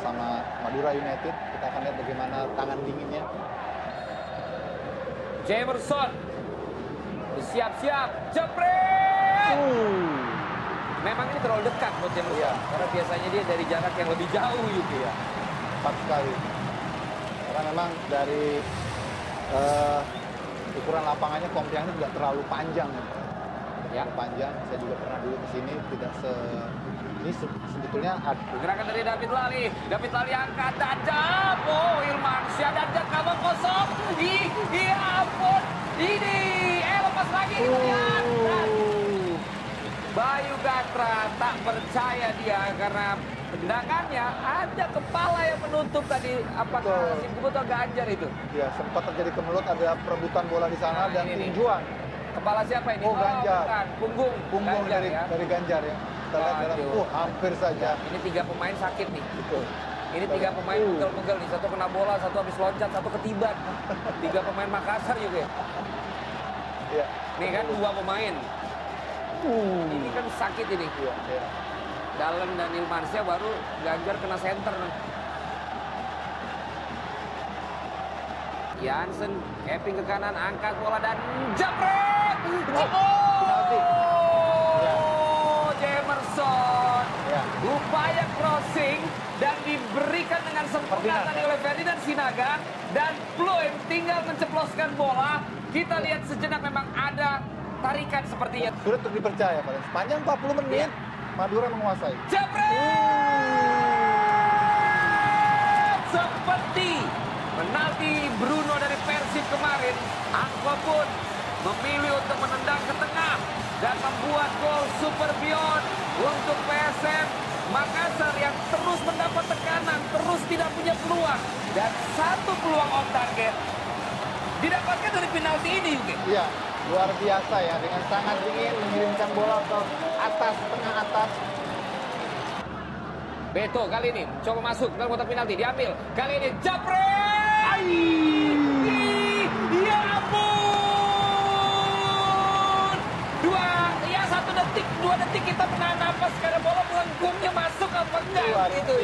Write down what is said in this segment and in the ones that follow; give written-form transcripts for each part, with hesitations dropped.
bersama Madura United. Kita akan lihat bagaimana tangan dinginnya. Jamerson siap-siap, jepret. Memang ini terlalu dekat buat Jamerson, Iya. karena biasanya dia dari jarak yang lebih jauh gitu ya. Tepat sekali. Karena memang dari ukuran lapangannya Kompiang ini tidak terlalu panjang. Ya. Panjang, saya juga pernah dulu ke sini, tidak ini sebetulnya Gerakan dari David Lali angkat Dajab. Oh, Ilmansyah Dajab kabur kosong. Iya ampun. Ini lepas lagi kita lihat. Dan Bayu Gatra tak percaya dia karena tendangannya ada kepala yang menutup tadi. Apakah si Bubut atau Ganjar itu? ya sempat terjadi kemelut, ada perebutan bola di sana dan tinjuan. Kepala siapa ini? Oh, Ganjar. Bukan. Punggung Ganjar, dari Ganjar ya. Kita lihat dalam, hampir saja. Ini 3 pemain sakit nih. Betul. Ini 3 pemain pegel-pegel nih. Satu kena bola, satu habis loncat, satu ketiban. 3 pemain Makassar juga ya. Iya. Nih kan 2 pemain. Ini kan sakit ini. Iya. Dalam dan Ilmansyah baru Ganjar kena center. Jansen, Keping ke kanan, angkat bola dan jepret! Penalti. Ya. Jamerson. Ya. Upaya crossing dan diberikan dengan sempurna tadi oleh Ferdinand Sinaga. Dan Pluim tinggal menceploskan bola. Kita lihat sejenak memang ada tarikan sepertinya. Sulit untuk dipercaya, Pak. Sepanjang 40 menit, Madura menguasai. Jepret! Seperti penalti Bruno dari Persib kemarin, Angko pun memilih untuk menendang ke tengah dan membuat gol super beyond untuk PSM Makassar yang terus mendapat tekanan, terus tidak punya peluang. Dan satu peluang on target didapatkan dari penalti ini juga. Iya, luar biasa ya, dengan sangat dingin mengirimkan bola ke atas, tengah atas. Beto kali ini coba masuk dalam kotak penalti, diambil. Kali ini jepret! Ya ampun! 2 detik kita menahan nafas karena bola melengkungnya masuk apa enggak gitu.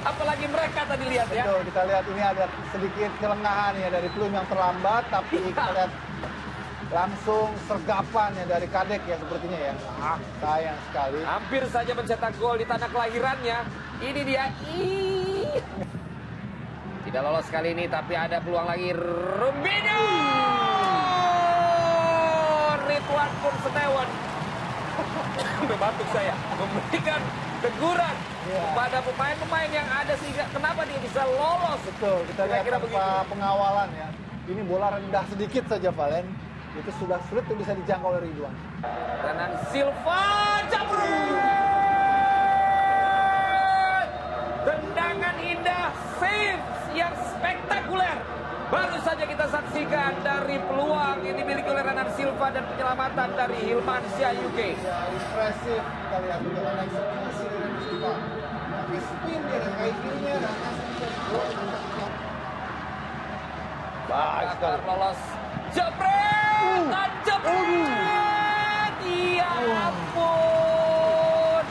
Apalagi mereka tadi lihat ya. Betul, kita lihat ini ada sedikit kelengahan ya dari Pluim yang terlambat, tapi kita lihat langsung sergapan ya dari Kadek ya sepertinya ya. Sayang sekali. Hampir saja mencetak gol di tanah kelahirannya. Ini dia. Tidak lolos kali ini, tapi ada peluang lagi. Rubinho! Ridwan pun Setiawan. Sampai batuk saya. Memberikan teguran kepada pemain-pemain yang ada sehingga kenapa dia bisa lolos. Betul, kita lihat tanpa pengawalan ya. Ini bola rendah sedikit saja, Valen. Itu sudah sulit untuk bisa dijangkau oleh Ridwan. Renan Silva, jepret! Tendangan indah, save yang spektakuler. Baru saja kita saksikan dari peluang yang dimiliki oleh Renan Silva dan penyelamatan dari Ilmansyah UK. Ya, impresif. Kita lihat bagaimana eksekusi dari Silva. Tapi spin dia dan kaki kirinya dan baik sekali. Lolos, jepret! Dan jepret! Ya ampun!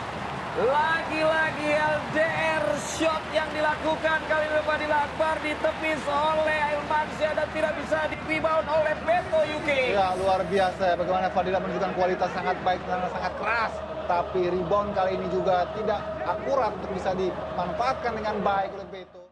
Lagi-lagi LDR shot yang dilakukan kali ini Fadil Akbar ditepis oleh Ilmansyah dan tidak bisa di-rebound oleh Beto UK. Ya, luar biasa ya bagaimana Fadila menunjukkan kualitas sangat baik dan sangat keras. Tapi rebound kali ini juga tidak akurat untuk bisa dimanfaatkan dengan baik oleh Beto.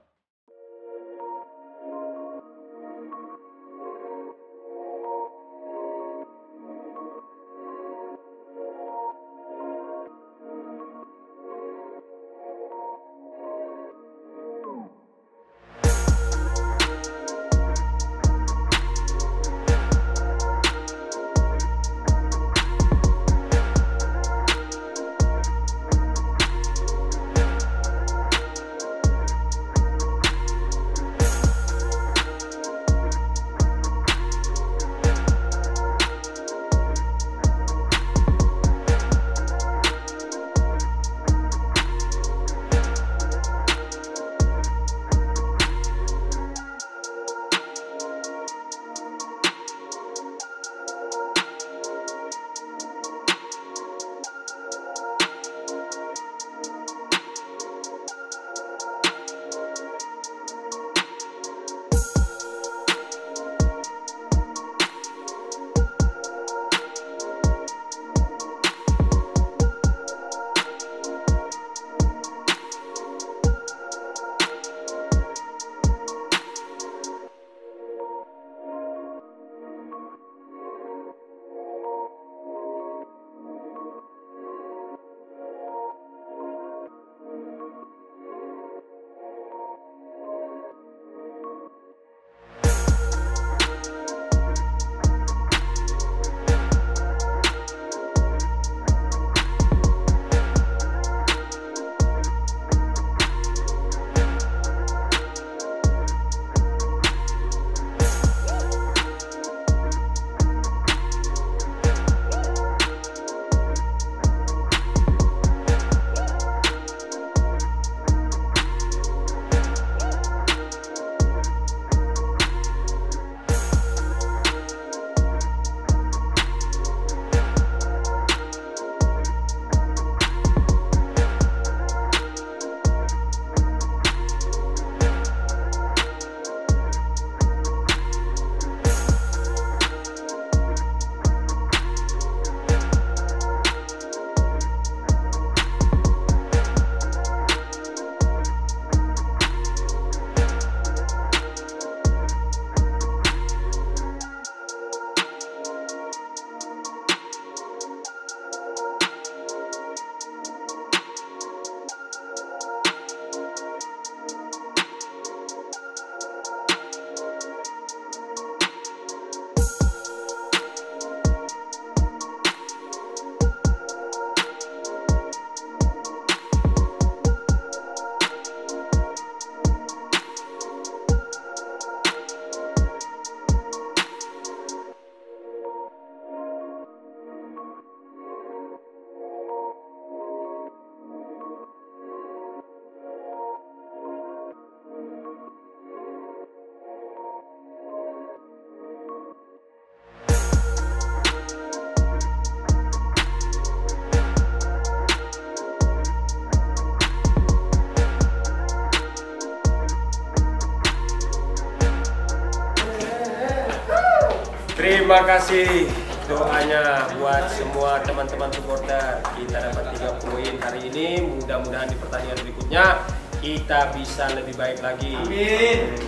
Terima kasih doanya buat semua teman-teman supporter. Kita dapat 3 poin hari ini. Mudah-mudahan di pertandingan berikutnya kita bisa lebih baik lagi. Amin.